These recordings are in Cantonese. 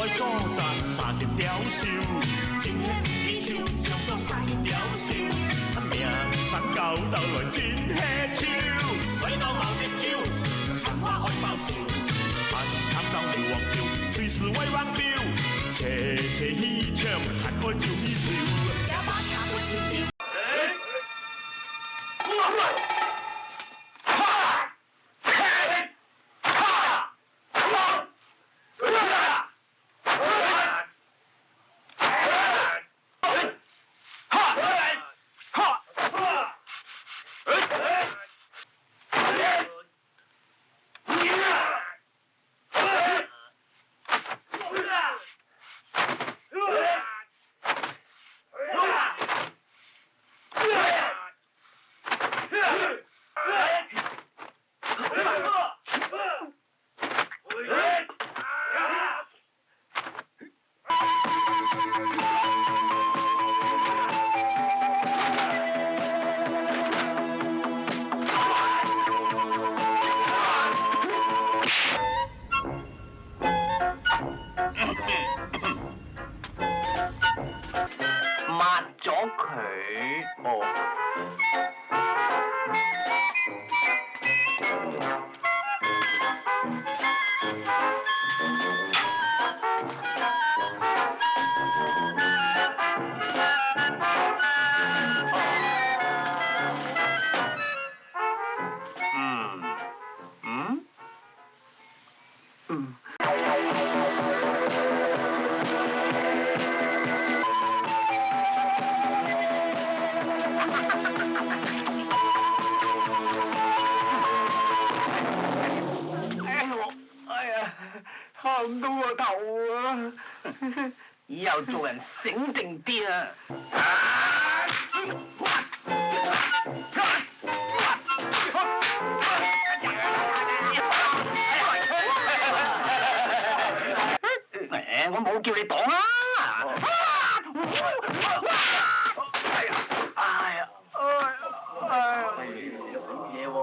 愛作戰三件雕獸，真險美手上作三件雕獸，命山高斗來真下手，水到冇得救，時時喊我愛報仇，寒參到流亡橋，隨時為忘掉，切切戲唱喊我就戲跳，也把茶杯燒掉。抹咗佢，哦。喊到個頭啊！以後做人醒定啲啊！我冇叫你擋啊！嘢喎，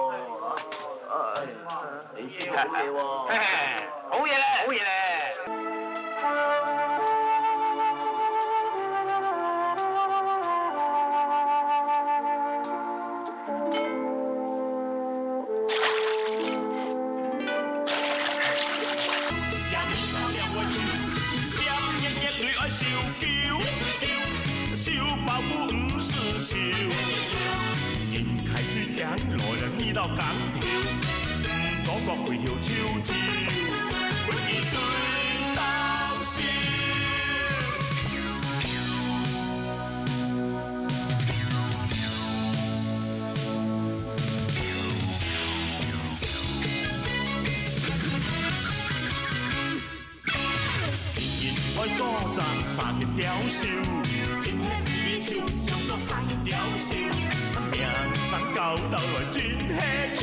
你先學嘢喎，好嘢咧，好嘢咧！人開水鏡來了呢道港條，唔講個回條超招，永遠最到笑。人愛作戰三件雕獸，真險美手上作三件雕獸。命山高斗來真下手，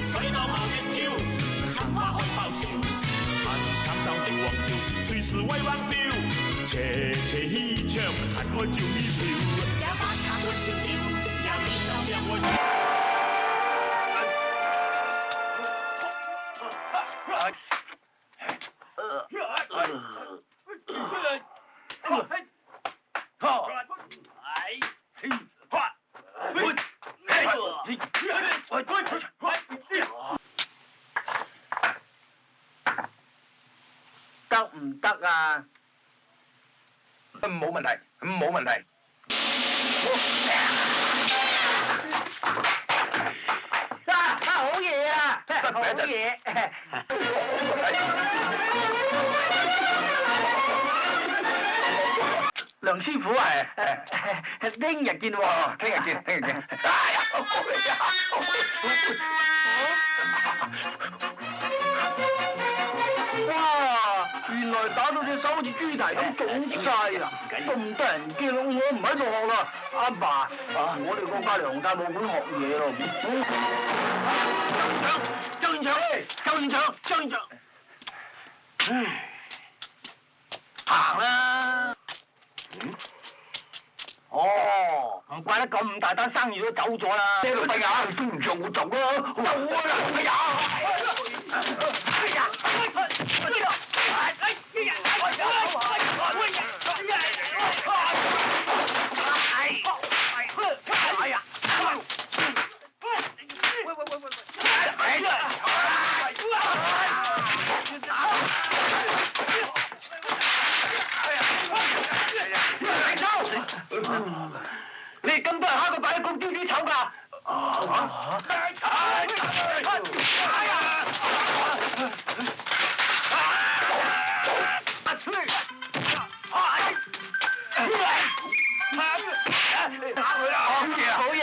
水到冇得救，時時喊我愛報仇，寒參到流亡橋，隨時為忘掉，切切戲唱喊我就戲跳，也把茶杯燒掉，也免受命我笑。得唔得啊？冇問題，冇問題。好嘢啊！好嘢！梁師傅啊，聽日見喎，聽日見，聽日見。哎呀，好哇！原來打到隻手好似豬蹄咁腫晒啦，咁得人驚，我唔喺度學啦。阿爸，我哋國家梁太武館學嘢咯。周院長，周院長，周院長，唉，行啦。哦，唔怪得咁大單生意都走咗啦。呢老細啊，都唔讓我走啦，走啦！哎呀！哎呀！哎呀！哎呀！好嘢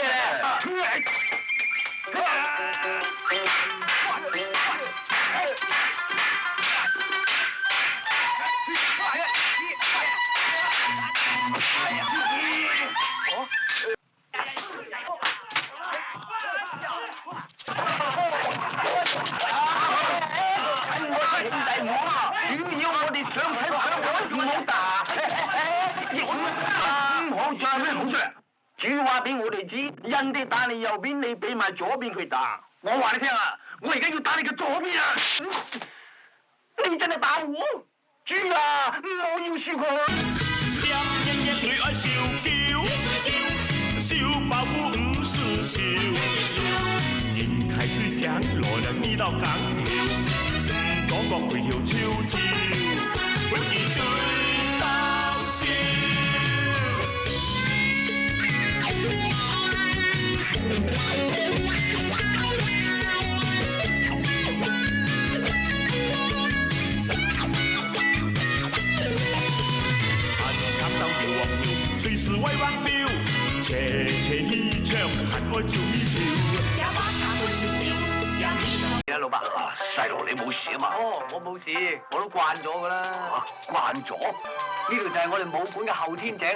兄弟唔好啊！只要我哋想睇上唔好打，唔好再咩好着。主話俾我哋知，人哋打你右邊，你俾埋左邊佢打。我話你聽啊，我而家要打你嘅左邊啊！你真係打我，主啊，唔好要輸佢。點應應對愛笑叫，笑爆虎唔是笑。人開水鏡來了呢道港條，講個回條超招，永遠最搞笑。隨時威灣 feel， 斜斜起唱，恨愛照呢條。啊，老伯，細路你冇事啊嘛？哦，我冇事，我都慣咗噶啦。慣咗？呢度就係我哋武館嘅後天井。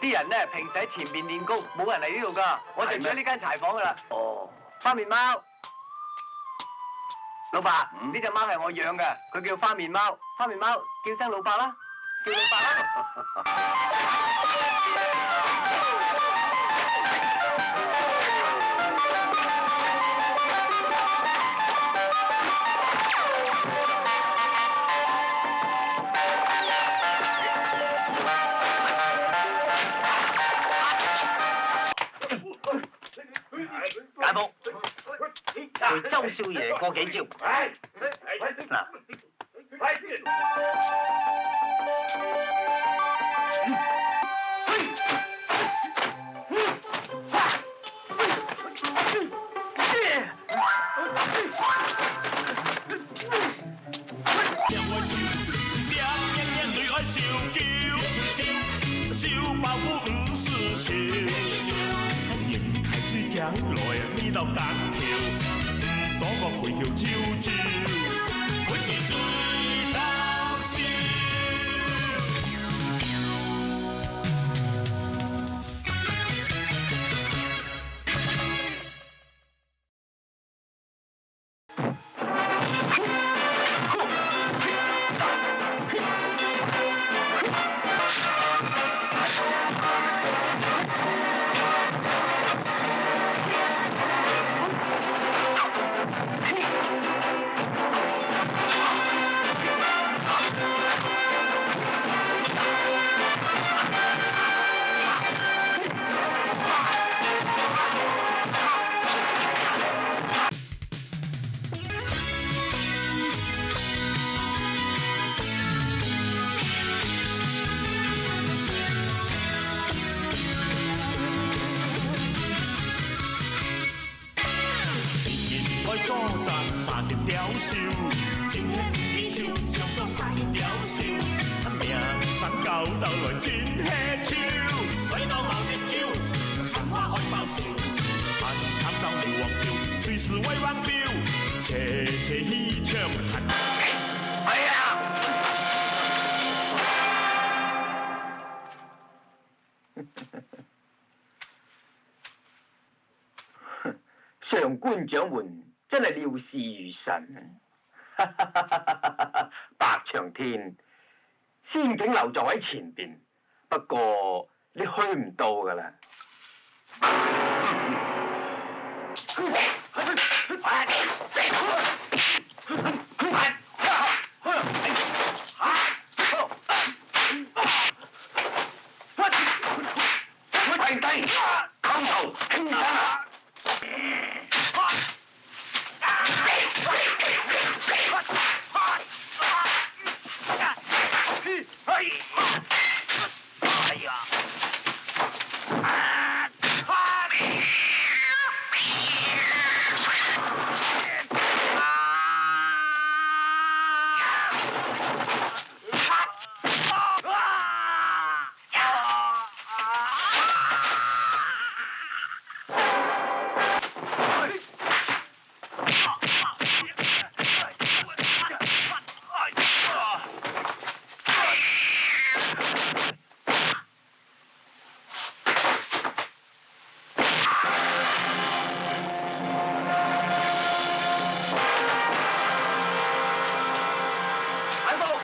啲人咧平時喺前邊練功，冇人嚟呢度噶。我就住喺呢間柴房噶啦。哦。花面貓，老伯，呢隻貓係我養嘅，佢叫花面貓。花面貓，叫聲老伯啦，叫老伯啦。大寶，陪周少爺過幾招。嗱，對愛笑叫，笑爆虎唔是笑。人開水鏡來呢道港條，講個回條超招，永遠最搞笑。作戰殺敵雕笑，正氣超上咗殺敵雕笑，命身教鬥來戰氣超，水到無敵叫，時時喊話開爆笑，恨慘鬥撩黃條，隨時威灣飆，斜斜起唱恨。係啊！上官掌門真係料事如神啊！白長天，仙境樓就喺前邊，不過你去唔到㗎啦。跪低，叩頭，傾打。